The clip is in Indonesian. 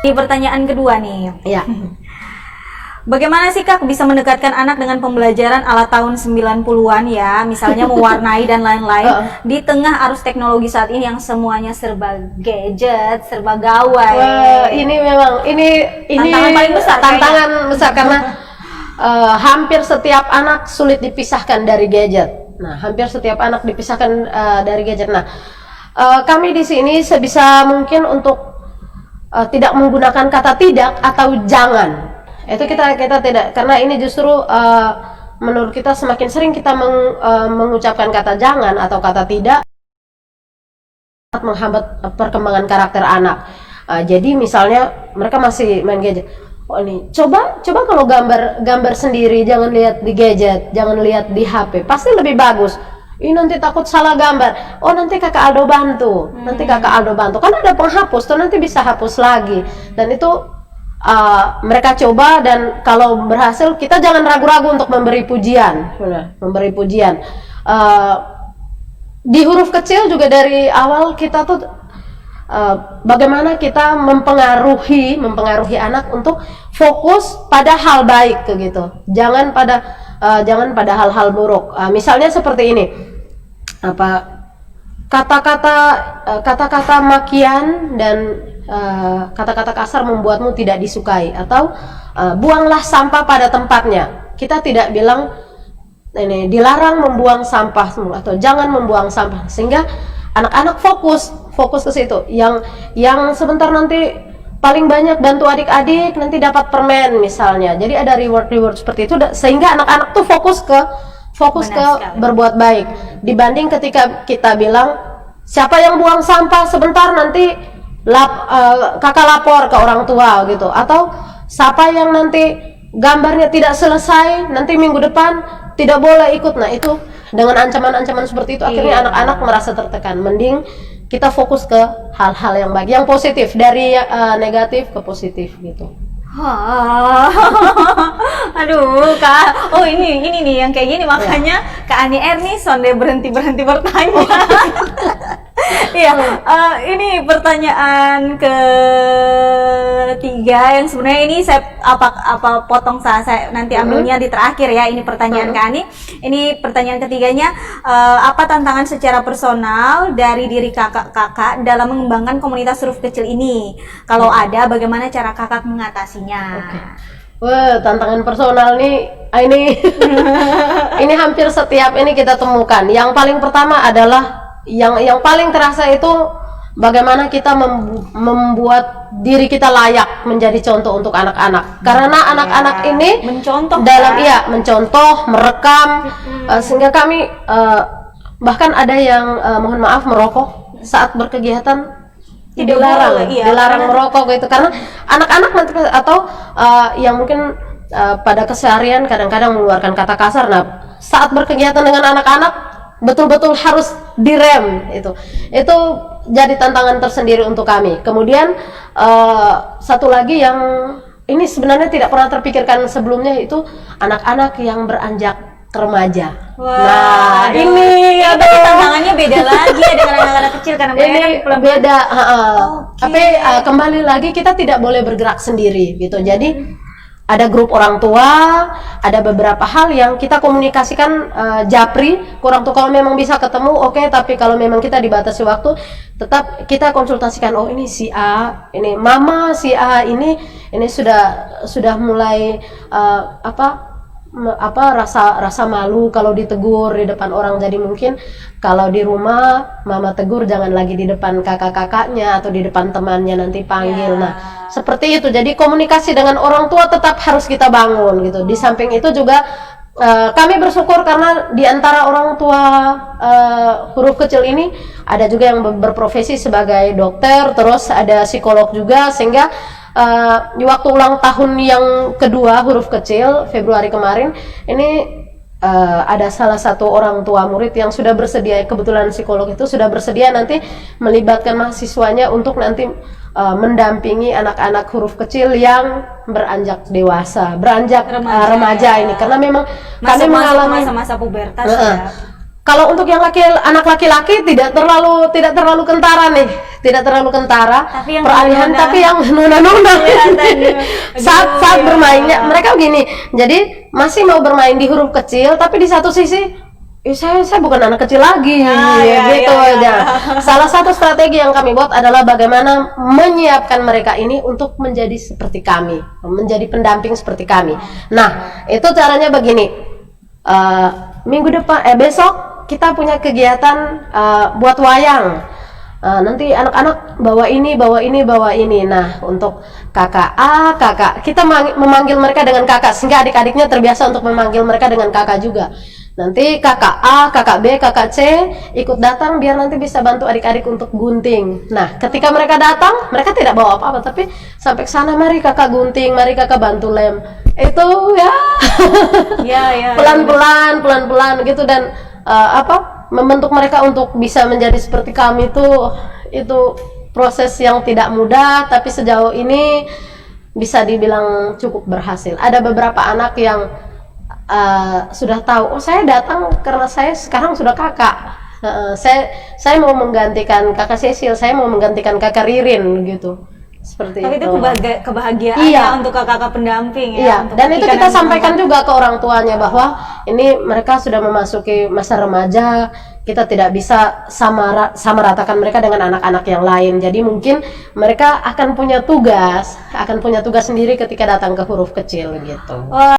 Di pertanyaan kedua nih. Ya. Bagaimana sih Kak bisa mendekatkan anak dengan pembelajaran ala tahun 90-an ya, misalnya mewarnai dan lain-lain di tengah arus teknologi saat ini yang semuanya serba gadget, serba gawai. Wah, ini memang ini Tantangan paling besar tantangan besar karena hampir setiap anak sulit dipisahkan dari gadget. Nah, hampir setiap anak dipisahkan dari gadget. Nah, kami di sini sebisa mungkin untuk tidak menggunakan kata tidak atau jangan. Itu kita tidak, karena ini justru menurut kita semakin sering kita mengucapkan kata jangan atau kata tidak menghambat perkembangan karakter anak. Jadi misalnya mereka masih main gadget. Oh ini coba kalau gambar sendiri, jangan lihat di gadget, jangan lihat di HP, pasti lebih bagus. Ini nanti takut salah gambar. Oh nanti kakak Aldo bantu, kan ada penghapus tuh, nanti bisa hapus lagi. Dan itu mereka coba, dan kalau berhasil kita jangan ragu-ragu untuk memberi pujian. Di huruf kecil juga dari awal kita tuh bagaimana kita mempengaruhi anak untuk fokus pada hal baik gitu. Jangan pada hal-hal buruk. Misalnya seperti ini, kata-kata makian dan kata-kata kasar membuatmu tidak disukai, atau buanglah sampah pada tempatnya. Kita tidak bilang ini dilarang membuang sampah atau jangan membuang sampah, sehingga anak-anak fokus ke situ. Yang sebentar nanti paling banyak bantu adik-adik nanti dapat permen misalnya. Jadi ada reward seperti itu, sehingga anak-anak tuh fokus ke berbuat baik, dibanding ketika kita bilang siapa yang buang sampah sebentar nanti kakak lapor ke orang tua gitu, atau siapa yang nanti gambarnya tidak selesai nanti minggu depan tidak boleh ikut. Nah itu dengan ancaman-ancaman seperti itu akhirnya anak-anak merasa tertekan. Mending kita fokus ke hal-hal yang baik, yang positif, dari negatif ke positif gitu. Aduh Kak, oh ini nih yang kayak gini, makanya Kak Ani nih sonde berhenti bertanya. Iya, ini pertanyaan ketiga yang sebenarnya ini saya potong saya nanti ambilnya di terakhir ya. Ini pertanyaan Kak Ani. Ini pertanyaan ketiganya, apa tantangan secara personal dari diri kakak dalam mengembangkan komunitas huruf kecil ini? Kalau ada, bagaimana cara kakak mengatasinya? Wah, tantangan personal nih, ini hampir setiap ini kita temukan. Yang paling pertama adalah yang paling terasa itu bagaimana kita membuat diri kita layak menjadi contoh untuk anak-anak. Karena anak-anak ini mencontoh mencontoh, merekam, sehingga kami bahkan ada yang mohon maaf merokok saat berkegiatan. Dilarang merokok gitu, karena anak-anak atau yang mungkin pada keseharian kadang-kadang mengeluarkan kata kasar. Nah, saat berkegiatan dengan anak-anak betul-betul harus direm. Itu jadi tantangan tersendiri untuk kami. Kemudian satu lagi yang ini sebenarnya tidak pernah terpikirkan sebelumnya, itu anak-anak yang beranjak remaja. Wah, ini tantangannya beda lagi ya dengan anak-anak kecil, karena mereka ini kan beda. Tapi kembali lagi kita tidak boleh bergerak sendiri gitu. Jadi ada grup orang tua, ada beberapa hal yang kita komunikasikan japri ke orang tua. Kalau memang bisa ketemu, oke. Tapi kalau memang kita dibatasi waktu, tetap kita konsultasikan. Oh ini si A, ini mama si A ini sudah mulai rasa malu kalau ditegur di depan orang. Jadi mungkin kalau di rumah mama tegur, jangan lagi di depan kakak-kakaknya atau di depan temannya, nanti panggil. Nah seperti itu. Jadi komunikasi dengan orang tua tetap harus kita bangun gitu. Di samping itu juga kami bersyukur karena di antara orang tua huruf kecil ini ada juga yang berprofesi sebagai dokter, terus ada psikolog juga, sehingga di waktu ulang tahun yang kedua huruf kecil Februari kemarin ini ada salah satu orang tua murid yang sudah bersedia, kebetulan psikolog itu sudah bersedia nanti melibatkan mahasiswanya untuk nanti mendampingi anak-anak huruf kecil yang beranjak dewasa, remaja ini, karena memang kami mengalami masa-masa pubertas ya. Kalau untuk yang anak laki-laki tidak terlalu kentara nih, tidak terlalu kentara. Tapi yang peralihan, nuna-nuna. tapi yang nuna-nuna. Iya, tadi. saat Aduh, ya bermainnya Allah. mereka begini. Jadi masih mau bermain di huruf kecil, tapi di satu sisi saya bukan anak kecil lagi, iya, gitu iya, iya. aja. Salah satu strategi yang kami buat adalah bagaimana menyiapkan mereka ini untuk menjadi seperti kami, menjadi pendamping seperti kami. Nah, itu caranya begini. Minggu depan, besok kita punya kegiatan buat wayang. Nanti anak-anak bawa ini. Nah, untuk kakak A, kakak, kita memanggil mereka dengan kakak sehingga adik-adiknya terbiasa untuk memanggil mereka dengan kakak juga. Nanti kakak A, kakak B, kakak C ikut datang biar nanti bisa bantu adik-adik untuk gunting. Nah, ketika mereka datang, mereka tidak bawa apa-apa, tapi sampai ke sana, mari kakak gunting, mari kakak bantu lem. Itu ya Iya. pelan-pelan gitu, dan membentuk mereka untuk bisa menjadi seperti kami itu proses yang tidak mudah, tapi sejauh ini bisa dibilang cukup berhasil. Ada beberapa anak yang sudah tahu, saya datang karena saya sekarang sudah kakak. Saya mau menggantikan kakak Cecil, saya mau menggantikan kakak Ririn gitu. Seperti Tapi itu kebahagiaan Iya. ya untuk kakak pendamping ya. Iya, untuk dan itu ketika kita nanti sampaikan juga ke orang tuanya bahwa ini mereka sudah memasuki masa remaja, kita tidak bisa sama ratakan mereka dengan anak-anak yang lain. Jadi mungkin mereka akan punya tugas sendiri ketika datang ke huruf kecil gitu. Wah,